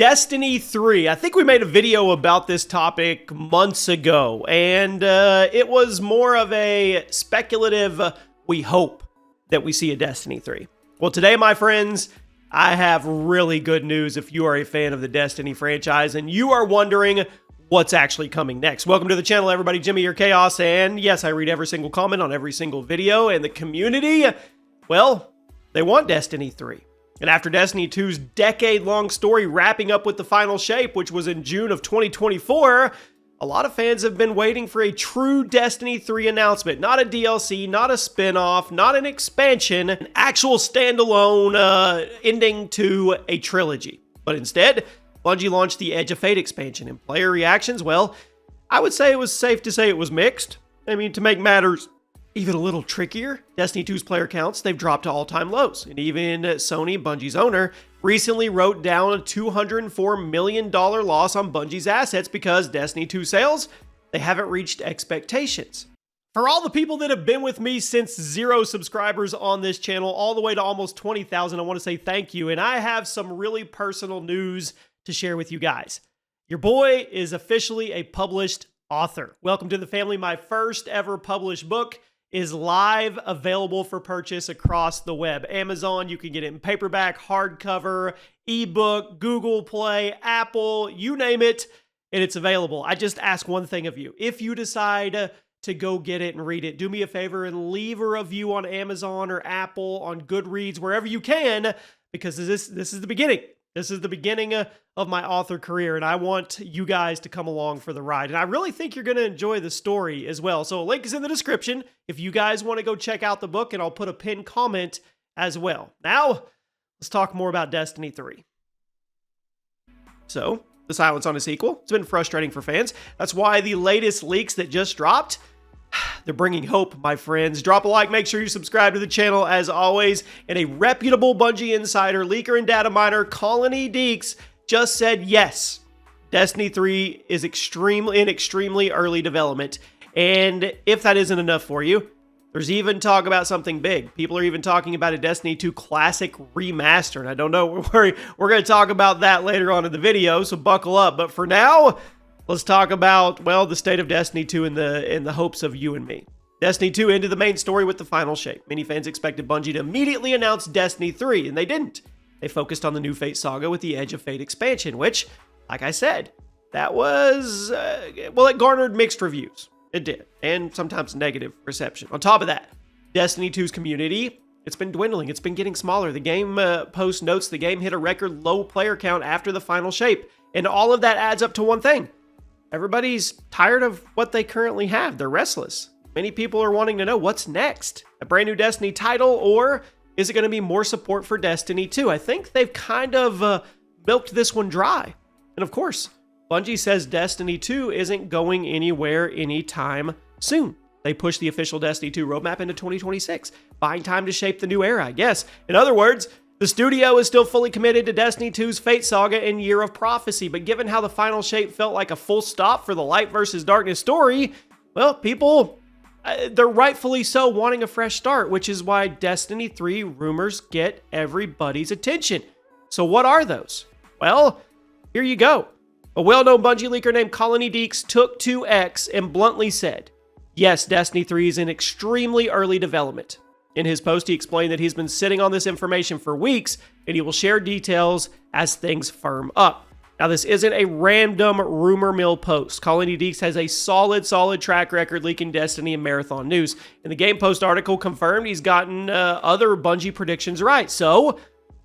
Destiny 3. I think we made a video about this topic months ago, and it was more of a speculative, we hope that we see a Destiny 3. Well, today, my friends, I have really good news if you are a fan of the Destiny franchise and you are wondering what's actually coming next. Welcome to the channel, everybody. Jimmy, your Chaos, and yes, I read every single comment on every single video, and the community, well, they want Destiny 3. And after Destiny 2's decade-long story wrapping up with the final shape, which was in June of 2024, a lot of fans have been waiting for a true Destiny 3 announcement. Not a DLC, not a spin-off, not an expansion, an actual standalone ending to a trilogy. But instead, Bungie launched the Edge of Fate expansion, and player reactions, well, I would say it was safe to say it was mixed. I mean, to make matters even a little trickier, Destiny 2's player counts, they've dropped to all-time lows. And even Sony, Bungie's owner, recently wrote down a $204 million loss on Bungie's assets because Destiny 2 sales, they haven't reached expectations. For all the people that have been with me since 0 subscribers on this channel, all the way to almost 20,000, I want to say thank you. And I have some really personal news to share with you guys. Your boy is officially a published author. Welcome to the family. My first ever published book is live, available for purchase across the web. Amazon, you can get it in paperback, hardcover, ebook, Google Play, Apple, you name it, and it's available. I just ask one thing of you. If you decide to go get it and read it, do me a favor and leave a review on Amazon or Apple, on Goodreads, wherever you can, because this is the beginning. This is the beginning of my author career, and I want you guys to come along for the ride. And I really think you're going to enjoy the story as well. So a link is in the description if you guys want to go check out the book, and I'll put a pinned comment as well. Now, let's talk more about Destiny 3. So, the silence on a sequel, it's been frustrating for fans. That's why the latest leaks that just dropped, they're bringing hope, my friends. Drop a like, make sure you subscribe to the channel as always. And a reputable Bungie insider, leaker and data miner, Colony Deaks, just said yes, Destiny 3 is in extremely early development. And if that isn't enough for you, there's even talk about something big. People are even talking about a Destiny 2 classic remaster. And I don't know, we're going to talk about that later on in the video, so buckle up. But for now, let's talk about, well, the state of Destiny 2 in the hopes of you and me. Destiny 2 ended the main story with the final shape. Many fans expected Bungie to immediately announce Destiny 3, and they didn't. They focused on the new Fate saga with the Edge of Fate expansion, which, like I said, that was, well, it garnered mixed reviews. It did, and sometimes negative reception. On top of that, Destiny 2's community, it's been dwindling. It's been getting smaller. The game post notes the game hit a record low player count after the final shape, and all of that adds up to one thing. Everybody's tired of what they currently have. They're restless. Many people are wanting to know what's next. A brand new Destiny title, or is it going to be more support for Destiny 2? I think they've kind of milked this one dry. And of course, Bungie says Destiny 2 isn't going anywhere anytime soon. They pushed the official Destiny 2 roadmap into 2026, buying time to shape the new era, I guess. In other words, the studio is still fully committed to Destiny 2's Fate saga and Year of Prophecy, but given how the final shape felt like a full stop for the light versus darkness story, well, people, they're rightfully so wanting a fresh start, which is why Destiny 3 rumors get everybody's attention. So what are those? Well, here you go. A well-known Bungie leaker named Colony Deaks took to X and bluntly said, yes, Destiny 3 is in extremely early development. In his post, he explained that he's been sitting on this information for weeks, and he will share details as things firm up. Now, this isn't a random rumor mill post. Colony Deaks has a solid track record leaking Destiny and Marathon news. And the Game Post article confirmed he's gotten other Bungie predictions right. So,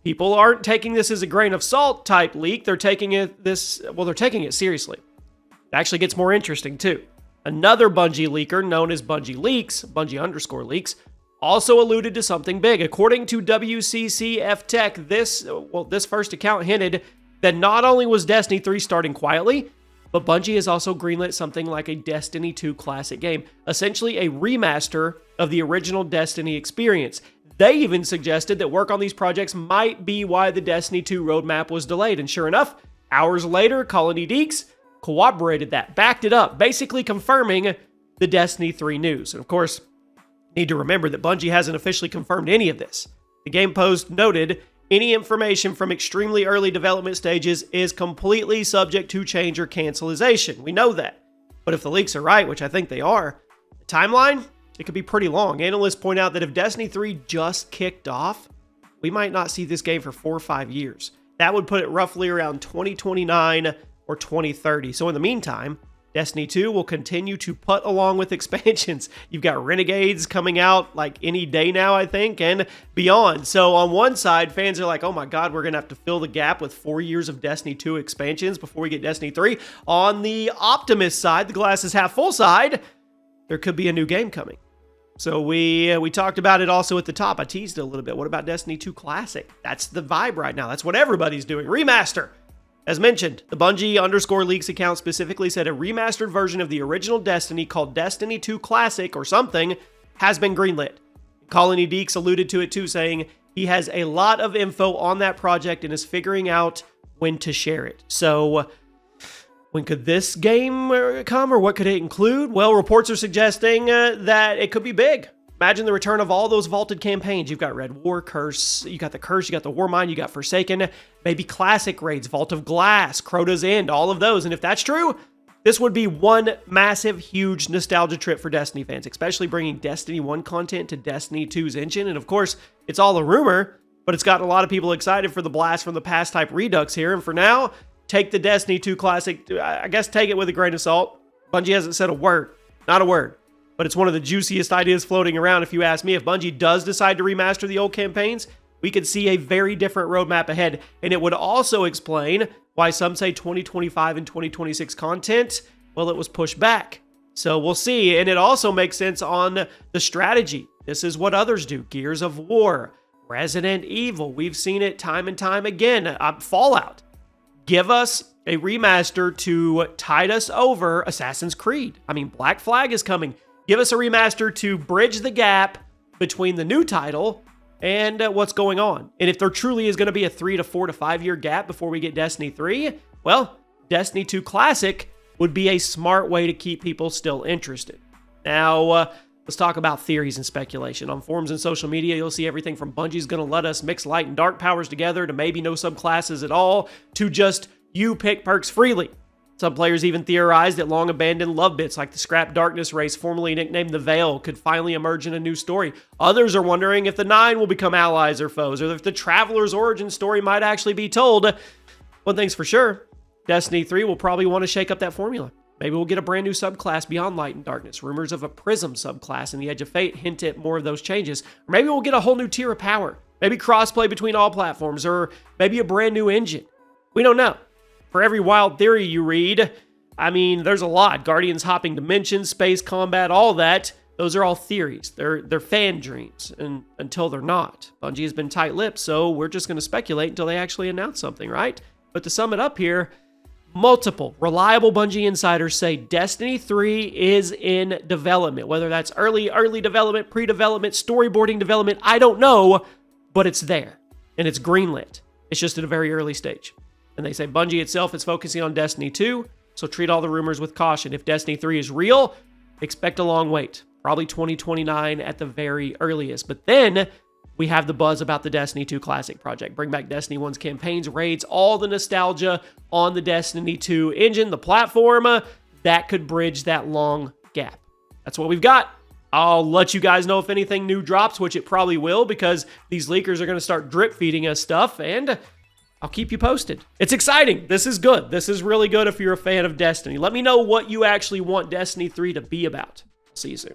people aren't taking this as a grain of salt type leak. They're taking they're taking it seriously. It actually gets more interesting, too. Another Bungie leaker known as Bungie Leaks, Bungie_leaks, also alluded to something big. According to WCCF Tech, this first account hinted that not only was Destiny 3 starting quietly, but Bungie has also greenlit something like a Destiny 2 classic game, essentially a remaster of the original Destiny experience. They even suggested that work on these projects might be why the Destiny 2 roadmap was delayed, and sure enough, hours later, Colony Deaks corroborated that, backed it up, basically confirming the Destiny 3 news. And of course, need to remember that Bungie hasn't officially confirmed any of this. The Game Post noted Any information from extremely early development stages is completely subject to change or cancelization. We know that. But if the leaks are right, which I think they are, the timeline, it could be pretty long. Analysts point out that if Destiny 3 just kicked off, we might not see this game for 4 or 5 years. That would put it roughly around 2029 or 2030. So in the meantime, Destiny 2 will continue to put along with expansions. You've got Renegades coming out like any day now, I think, and beyond. So on one side, fans are like, oh my God, we're going to have to fill the gap with 4 years of Destiny 2 expansions before we get Destiny 3. On the optimist side, the glass is half full side, there could be a new game coming. So we talked about it also at the top. I teased it a little bit. What about Destiny 2 Classic? That's the vibe right now. That's what everybody's doing. Remaster. As mentioned, the Bungie _leaks account specifically said a remastered version of the original Destiny called Destiny 2 Classic or something has been greenlit. Colony Deaks alluded to it too, saying he has a lot of info on that project and is figuring out when to share it. So when could this game come, or what could it include? Well, reports are suggesting that it could be big. Imagine the return of all those vaulted campaigns. You've got Red War, Curse, you got the Curse, you got the Warmind, you got Forsaken, maybe classic raids, Vault of Glass, Crota's End, all of those. And if that's true, this would be one massive, huge nostalgia trip for Destiny fans, especially bringing Destiny 1 content to Destiny 2's engine. And of course, it's all a rumor, but it's gotten a lot of people excited for the blast from the past type redux here. And for now, take the Destiny 2 Classic, I guess take it with a grain of salt. Bungie hasn't said a word, not a word. But it's one of the juiciest ideas floating around if you ask me. If Bungie does decide to remaster the old campaigns, we could see a very different roadmap ahead. And it would also explain why some say 2025 and 2026 content, well, it was pushed back. So we'll see. And it also makes sense on the strategy. This is what others do. Gears of War, Resident Evil. We've seen it time and time again. Fallout. Give us a remaster to tide us over Assassin's Creed. I mean, Black Flag is coming. Give us a remaster to bridge the gap between the new title and what's going on. And if there truly is going to be a 3 to 4 to 5 year gap before we get Destiny 3, well, Destiny 2 Classic would be a smart way to keep people still interested. Now, let's talk about theories and speculation. On forums and social media, you'll see everything from Bungie's going to let us mix light and dark powers together to maybe no subclasses at all to just you pick perks freely. Some players even theorized that long-abandoned love bits like the Scrap Darkness race, formerly nicknamed the Veil, could finally emerge in a new story. Others are wondering if the Nine will become allies or foes, or if the Traveler's origin story might actually be told. One thing's for sure, Destiny 3 will probably want to shake up that formula. Maybe we'll get a brand new subclass beyond Light and Darkness. Rumors of a Prism subclass in the Edge of Fate hint at more of those changes. Or maybe we'll get a whole new tier of power. Maybe crossplay between all platforms, or maybe a brand new engine. We don't know. For every wild theory you read, I mean, there's a lot. Guardians hopping dimensions, space combat, all that. Those are all theories. They're fan dreams, and until they're not. Bungie has been tight-lipped, so we're just going to speculate until they actually announce something, right? But to sum it up here, multiple reliable Bungie insiders say Destiny 3 is in development. Whether that's early development, pre-development, storyboarding development, I don't know, but it's there, and it's greenlit. It's just at a very early stage. And they say Bungie itself is focusing on Destiny 2, so treat all the rumors with caution. If Destiny 3 is real, expect a long wait. Probably 2029 at the very earliest. But then we have the buzz about the Destiny 2 Classic project. Bring back Destiny 1's campaigns, raids, all the nostalgia on the Destiny 2 engine, the platform. That could bridge that long gap. That's what we've got. I'll let you guys know if anything new drops, which it probably will, because these leakers are going to start drip feeding us stuff, and I'll keep you posted. It's exciting. This is good. This is really good if you're a fan of Destiny. Let me know what you actually want Destiny 3 to be about. See you soon.